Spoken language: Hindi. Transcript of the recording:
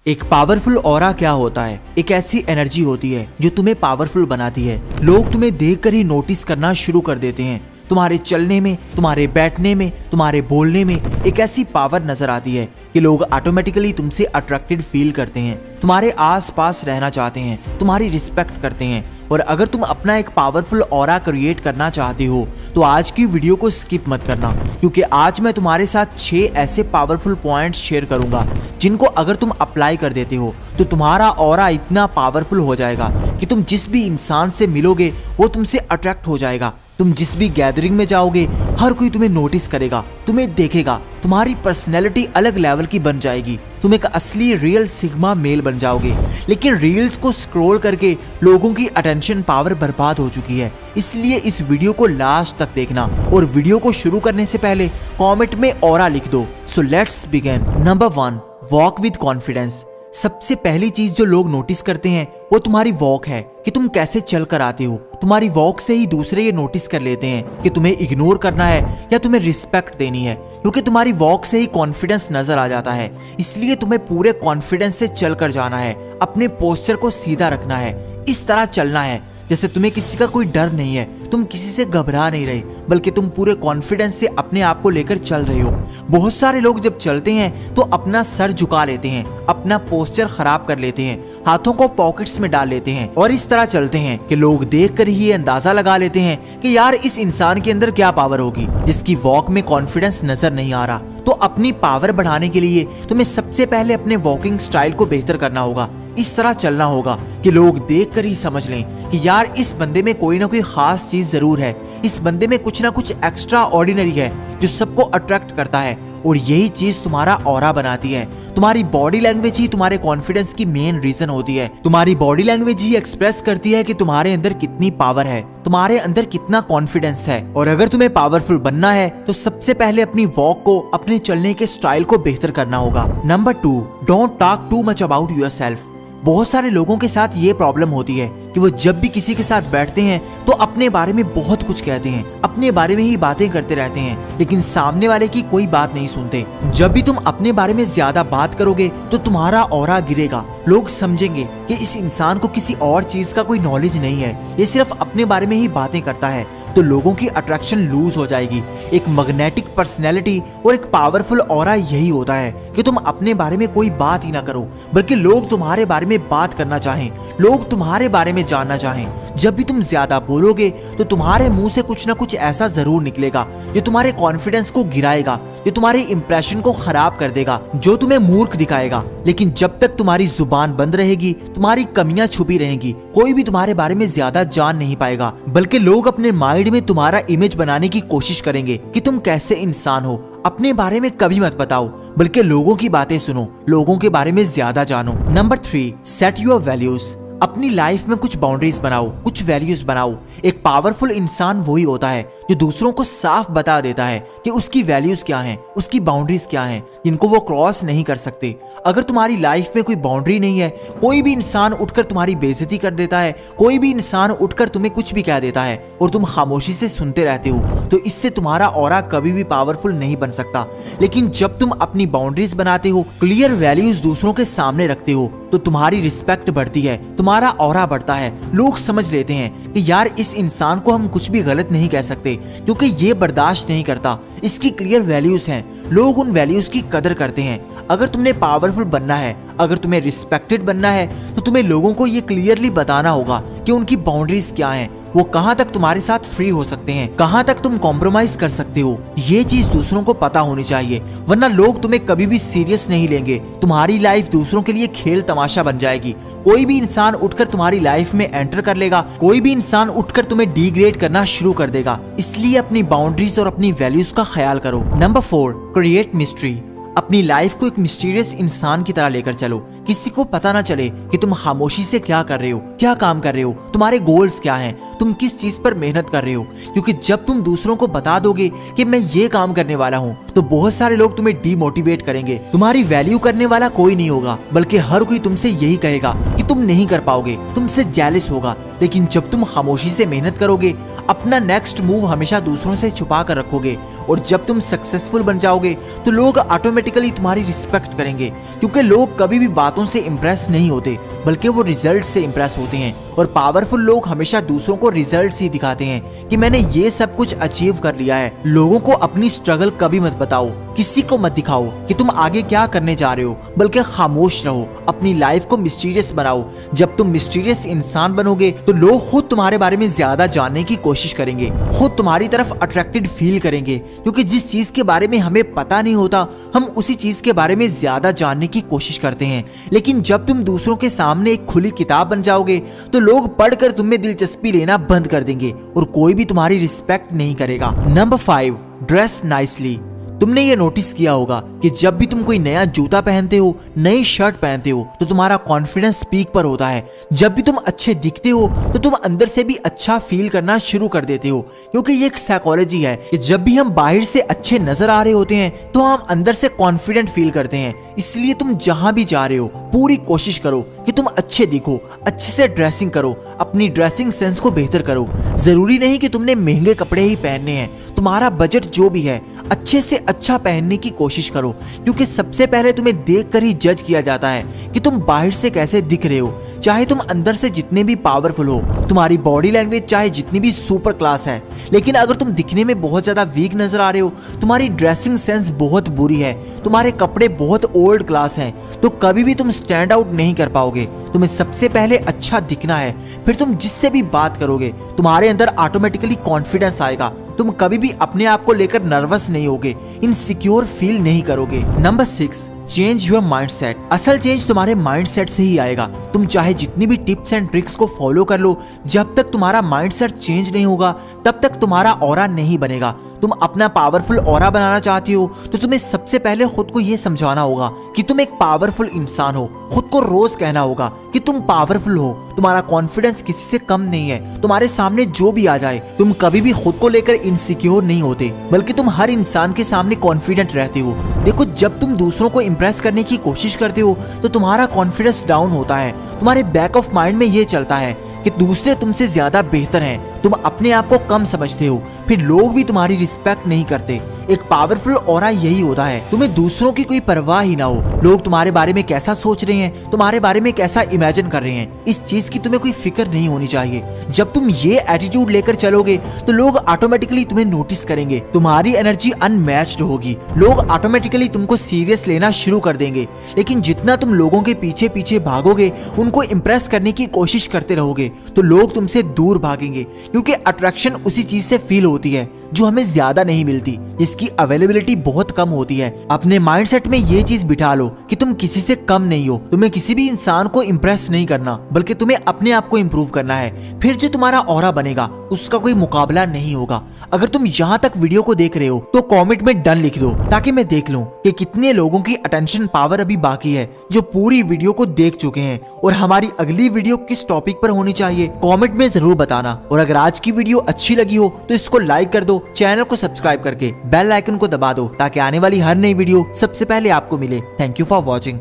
एक पावरफुल ऑरा क्या होता है? एक ऐसी एनर्जी होती है जो तुम्हें पावरफुल बनाती है। लोग तुम्हें देखकर ही नोटिस करना शुरू कर देते हैं। तुम्हारे चलने में, तुम्हारे बैठने में, तुम्हारे बोलने में एक ऐसी पावर नजर आती है कि लोग ऑटोमेटिकली तुमसे अट्रैक्टेड फील करते हैं, तुम्हारे आसपास रहना चाहते हैं, तुम्हारी रिस्पेक्ट करते हैं। और अगर तुम अपना एक पावरफुल ऑरा क्रिएट करना चाहते हो तो आज की वीडियो को स्किप मत करना, क्योंकि आज मैं तुम्हारे साथ 6 ऐसे पावरफुल पॉइंट्स शेयर करूंगा जिनको अगर तुम अप्लाई कर देते हो तो तुम्हारा ऑरा इतना पावरफुल हो जाएगा कि तुम जिस भी इंसान से मिलोगे वो तुमसे अट्रैक्ट हो जाएगा। तुम जिस भी गैदरिंग में जाओगे हर कोई तुम्हें नोटिस करेगा, तुम्हें देखेगा, तुम्हारी पर्सनैलिटी अलग लेवल की बन जाएगी। तुम एक असली रियल सिग्मा मेल बन जाओगे। लेकिन रील्स को स्क्रॉल करके लोगों की अटेंशन पावर बर्बाद हो चुकी है, इसलिए इस वीडियो को लास्ट तक देखना। और वीडियो को शुरू करने से पहले कमेंट में ऑरा लिख दो। So let's begin. Number 1, walk with confidence. सबसे पहली चीज जो लोग नोटिस करते हैं वो तुम्हारी वॉक है, कि तुम कैसे चल कर आते हो। तुम्हारी वॉक से ही दूसरे ये नोटिस कर लेते हैं कि तुम्हें इग्नोर करना है या तुम्हें रिस्पेक्ट देनी है, क्योंकि तुम्हारी वॉक से ही कॉन्फिडेंस नजर आ जाता है। इसलिए तुम्हें पूरे कॉन्फिडेंस से चल कर जाना है, अपने पोस्चर को सीधा रखना है, इस तरह चलना है जैसे तुम्हें किसी का कोई डर नहीं है, तुम किसी से घबरा नहीं रहे, बल्कि तुम पूरे कॉन्फिडेंस से अपने आप को लेकर चल रहे हो। बहुत सारे लोग जब चलते हैं तो अपना सर झुका लेते हैं, अपना पोस्चर खराब कर लेते हैं, हाथों को पॉकेट्स में डाल लेते हैं और इस तरह चलते हैं कि लोग देखकर ही ये अंदाजा लगा लेते हैं कि यार इस इंसान के अंदर क्या पावर होगी, जिसकी वॉक में कॉन्फिडेंस नजर नहीं आ रहा। तो अपनी पावर बढ़ाने के लिए तुम्हें सबसे पहले अपने वॉकिंग स्टाइल को बेहतर करना होगा। इस तरह चलना होगा कि लोग देखकर ही समझ लें कि यार इस बंदे में कोई ना कोई खास चीज जरूर है, इस बंदे में कुछ ना कुछ एक्स्ट्रा ऑर्डिनरी है जो सबको अट्रैक्ट करता है। और यही चीज तुम्हारा ऑरा बनाती है। तुम्हारी बॉडी लैंग्वेज ही तुम्हारे कॉन्फिडेंस की मेन रीजन होती है। तुम्हारी बॉडी लैंग्वेज ही एक्सप्रेस करती है कि तुम्हारे अंदर कितनी पावर है, तुम्हारे अंदर कितना कॉन्फिडेंस है। और अगर तुम्हें पावरफुल बनना है तो सबसे पहले अपनी वॉक को, अपने चलने के स्टाइल को बेहतर करना होगा। Number 2, don't talk too much about yourself. बहुत सारे लोगों के साथ ये प्रॉब्लम होती है कि वो जब भी किसी के साथ बैठते हैं तो अपने बारे में बहुत कुछ कहते हैं, अपने बारे में ही बातें करते रहते हैं, लेकिन सामने वाले की कोई बात नहीं सुनते। जब भी तुम अपने बारे में ज्यादा बात करोगे तो तुम्हारा ऑरा गिरेगा। लोग समझेंगे कि इस इंसान को किसी और चीज का कोई नॉलेज नहीं है, ये सिर्फ अपने बारे में ही बातें करता है। तो लोगों की अट्रैक्शन लूज हो जाएगी। एक मैग्नेटिक पर्सनैलिटी और एक पावरफुल ऑरा यही होता है कि तुम अपने बारे में कोई बात ही ना करो, बल्कि लोग तुम्हारे बारे में बात करना चाहें, लोग तुम्हारे बारे में जानना चाहें। जब भी तुम ज्यादा बोलोगे तो तुम्हारे मुंह से कुछ ना कुछ ऐसा जरूर निकलेगा जो तुम्हारे कॉन्फिडेंस को गिराएगा, जो तुम्हारे इंप्रेशन को खराब कर देगा, जो तुम्हें मूर्ख दिखाएगा। लेकिन जब तक तुम्हारी जुबान बंद रहेगी, तुम्हारी कमियां छुपी रहेंगी, कोई भी तुम्हारे बारे में ज्यादा जान नहीं पाएगा, बल्कि लोग अपने माइंड में तुम्हारा इमेज बनाने की कोशिश करेंगे कि तुम कैसे इंसान हो। अपने बारे में कभी मत बताओ, बल्कि लोगों की बातें सुनो, लोगों के बारे में ज्यादा जानो। Number 3, set your values. अपनी लाइफ में कुछ बाउंड्रीज बनाओ, कुछ वैल्यूज बनाओ। एक पावरफुल इंसान वही होता है जो दूसरों को साफ बता देता है कि उसकी वैल्यूज क्या हैं, उसकी बाउंड्रीज क्या हैं, जिनको वो क्रॉस नहीं कर सकते। अगर तुम्हारी लाइफ में कोई बाउंड्री नहीं है, कोई भी इंसान उठकर तुम्हारी बेइज्जती कर देता है, कोई भी इंसान उठकर तुम्हें कुछ भी कह देता है और तुम खामोशी से सुनते रहते हो, तो इससे तुम्हारा ऑरा कभी भी पावरफुल नहीं बन सकता। लेकिन जब तुम अपनी बाउंड्रीज बनाते हो, क्लियर वैल्यूज दूसरों के सामने रखते हो, तो तुम्हारी रिस्पेक्ट बढ़ती है, तुम्हारा ऑरा बढ़ता है। लोग समझ लेते हैं कि यार इस इंसान को हम कुछ भी गलत नहीं कह सकते, क्योंकि ये बर्दाश्त नहीं करता, इसकी क्लियर वैल्यूज हैं। लोग उन वैल्यूज की कदर करते हैं। अगर तुमने पावरफुल बनना है, अगर तुम्हें रिस्पेक्टेड बनना है, तो तुम्हें लोगों को ये क्लियरली बताना होगा कि उनकी बाउंड्रीज क्या हैं, वो कहां तक तुम्हारे साथ फ्री हो सकते हैं, कहां तक तुम कॉम्प्रोमाइज कर सकते हो। ये चीज दूसरों को पता होनी चाहिए, वरना लोग तुम्हें कभी भी सीरियस नहीं लेंगे। तुम्हारी लाइफ दूसरों के लिए खेल तमाशा बन जाएगी। कोई भी इंसान उठकर तुम्हारी लाइफ में एंटर कर लेगा, कोई भी इंसान उठकर तुम्हें डिग्रेड करना शुरू कर देगा। इसलिए अपनी बाउंड्रीज और अपनी वैल्यूज का ख्याल करो। Number 4, create mystery. अपनी लाइफ को एक मिस्टीरियस इंसान की तरह लेकर चलो। किसी को पता ना चले कि तुम खामोशी से क्या कर रहे हो, क्या काम कर रहे हो, तुम्हारे गोल्स क्या हैं। तुम किस चीज पर मेहनत कर रहे हो, क्योंकि जब तुम दूसरों को बता दोगे कि मैं ये काम करने वाला हूँ, तो बहुत सारे लोग तुम्हें डीमोटिवेट करेंगे। तुम्हारी वैल्यू करने वाला कोई नहीं होगा, बल्कि हर कोई तुमसे यही कहेगा कि तुम नहीं कर पाओगे, तुमसे जेलस होगा। लेकिन जब तुम खामोशी से मेहनत करोगे, अपना नेक्स्ट मूव हमेशा दूसरों से छुपा कर रखोगे, और जब तुम सक्सेसफुल बन जाओगे तो लोग ऑटोमेटिकली तुम्हारी रिस्पेक्ट करेंगे, क्योंकि लोग कभी भी बातों से इंप्रेस नहीं होते, बल्कि वो रिजल्ट से इंप्रेस होते हैं। और पावरफुल लोग हमेशा दूसरों को रिजल्ट्स ही दिखाते हैं कि मैंने ये सब कुछ अचीव कर लिया है। लोगों को अपनी स्ट्रगल कभी मत बताओ, किसी को मत दिखाओ कि तुम आगे क्या करने जा रहे हो, बल्कि खामोश रहो, अपनी लाइफ को मिस्टीरियस बनाओ। जब तुम मिस्टीरियस इंसान बनोगे तो लोग खुद तुम्हारे बारे में ज्यादा जानने की कोशिश करेंगे, खुद तुम्हारी तरफ अट्रैक्टेड फील करेंगे, क्योंकि जिस चीज के बारे में हमें पता नहीं होता, हम उसी चीज के बारे में ज्यादा जानने की कोशिश करते हैं। लेकिन जब तुम दूसरों के सामने एक खुली किताब बन जाओगे तो लोग पढ़कर तुम्हें दिलचस्पी लेना बंद कर देंगे और कोई भी तुम्हारी रिस्पेक्ट नहीं करेगा। Number 5, dress nicely. तुमने ये नोटिस किया होगा कि जब भी तुम कोई नया जूता पहनते हो, नई शर्ट पहनते हो, तो तुम्हारा कॉन्फिडेंस पीक पर होता है। जब भी तुम अच्छे दिखते हो तो तुम अंदर से भी अच्छा फील करना शुरू कर देते हो, क्योंकि ये एक साइकोलॉजी है कि जब भी हम बाहर से अच्छे नजर आ रहे होते हैं तो हम अंदर से कॉन्फिडेंट फील करते हैं। इसलिए तुम जहां भी जा रहे हो पूरी कोशिश करो कि तुम अच्छे दिखो, अच्छे से ड्रेसिंग करो, अपनी ड्रेसिंग सेंस को बेहतर करो। जरूरी नहीं कि तुमने महंगे कपड़े ही पहनने हैं, तुम्हारा बजट जो भी है अच्छे से अच्छा पहनने की कोशिश करो, क्योंकि सबसे पहले तुम्हें देखकर ही जज किया जाता है कि तुम बाहर से कैसे दिख रहे हो। चाहे तुम अंदर से जितने भी पावरफुल हो, तुम्हारी बॉडी लैंग्वेज चाहे जितनी भी सुपर क्लास है, लेकिन अगर तुम दिखने में बहुत ज्यादा वीक नजर आ रहे हो, तुम्हारी ड्रेसिंग सेंस बहुत बुरी है, तुम्हारे कपड़े बहुत ओल्ड क्लास हैं, तो कभी भी तुम स्टैंड आउट नहीं कर पाओगे। तुम्हें सबसे पहले अच्छा दिखना है, फिर तुम जिससे भी बात करोगे तुम्हारे अंदर ऑटोमेटिकली कॉन्फिडेंस आएगा। तुम कभी भी अपने आप को लेकर नर्वस नहीं होगे, इनसिक्योर फील नहीं करोगे। Number 6, change your mindset. असल चेंज तुम्हारे माइंडसेट से ही आएगा। तुम चाहे जितनी भी टिप्स एंड ट्रिक्स को फॉलो कर लो, जब तक तुम्हारा माइंडसेट चेंज नहीं होगा तब तक तुम्हारा ऑरा नहीं बनेगा। तुम अपना पावरफुल ऑरा बनाना चाहते हो तो तुम्हें सबसे पहले खुद को यह समझाना होगा कि तुम एक पावरफुल इंसान हो। खुद को रोज कहना होगा कि तुम पावरफुल हो, तुम्हारा कॉन्फिडेंस किसी से कम नहीं है। तुम्हारे सामने जो भी आ जाए, तुम कभी भी खुद को लेकर इनसिक्योर नहीं होते, बल्कि तुम हर इंसान के सामने कॉन्फिडेंट रहते हो। देखो, जब तुम दूसरों को इंप्रेस करने की कोशिश करते हो तो तुम्हारा कॉन्फिडेंस डाउन होता है। तुम्हारे बैक ऑफ माइंड में ये चलता है कि दूसरे तुमसे ज्यादा बेहतर हैं, तुम अपने आप को कम समझते हो, फिर लोग भी तुम्हारी रिस्पेक्ट नहीं करते। एक पावरफुल ऑरा यही होता है, तुम्हें दूसरों की कोई परवाह ही ना हो। लोग तुम्हारे बारे में कैसा सोच रहे हैं, तुम्हारे बारे में कैसा इमेजिन कर रहे हैं, इस चीज की तुम्हें कोई फिक्र नहीं होनी चाहिए। जब तुम ये एटीट्यूड लेकर चलोगे तो लोग ऑटोमेटिकली तुम्हें नोटिस करेंगे, तुम्हारी एनर्जी अनमैच्ड होगी, लोग ऑटोमेटिकली तुमको सीरियस लेना शुरू कर देंगे। लेकिन जितना तुम लोगों के पीछे पीछे भागोगे, उनको इंप्रेस करने की कोशिश करते रहोगे, तो लोग तुमसे दूर भागेंगे, क्योंकि अट्रैक्शन उसी चीज से फील होती है जो हमें ज्यादा नहीं मिलती, जिसकी अवेलेबिलिटी बहुत कम होती है। अपने माइंडसेट में ये चीज बिठा लो कि तुम किसी से कम नहीं हो, तुम्हें किसी भी इंसान को इंप्रेस नहीं करना, बल्कि तुम्हें अपने आप को इंप्रूव करना है। फिर जो तुम्हारा ऑरा बनेगा उसका कोई मुकाबला नहीं होगा। अगर तुम यहाँ तक वीडियो को देख रहे हो तो कमेंट में डन लिख दो, ताकि मैं देख लूं कि कितने लोगों की अटेंशन पावर अभी बाकी है जो पूरी वीडियो को देख चुके हैं, और हमारी अगली वीडियो किस टॉपिक पर होनी चाहिए कमेंट में जरूर बताना। और अगर आज की वीडियो अच्छी लगी हो तो इसको लाइक कर दो, चैनल को सब्सक्राइब करके बेल आइकन को दबा दो, ताकि आने वाली हर नई वीडियो सबसे पहले आपको मिले। Thank you for watching.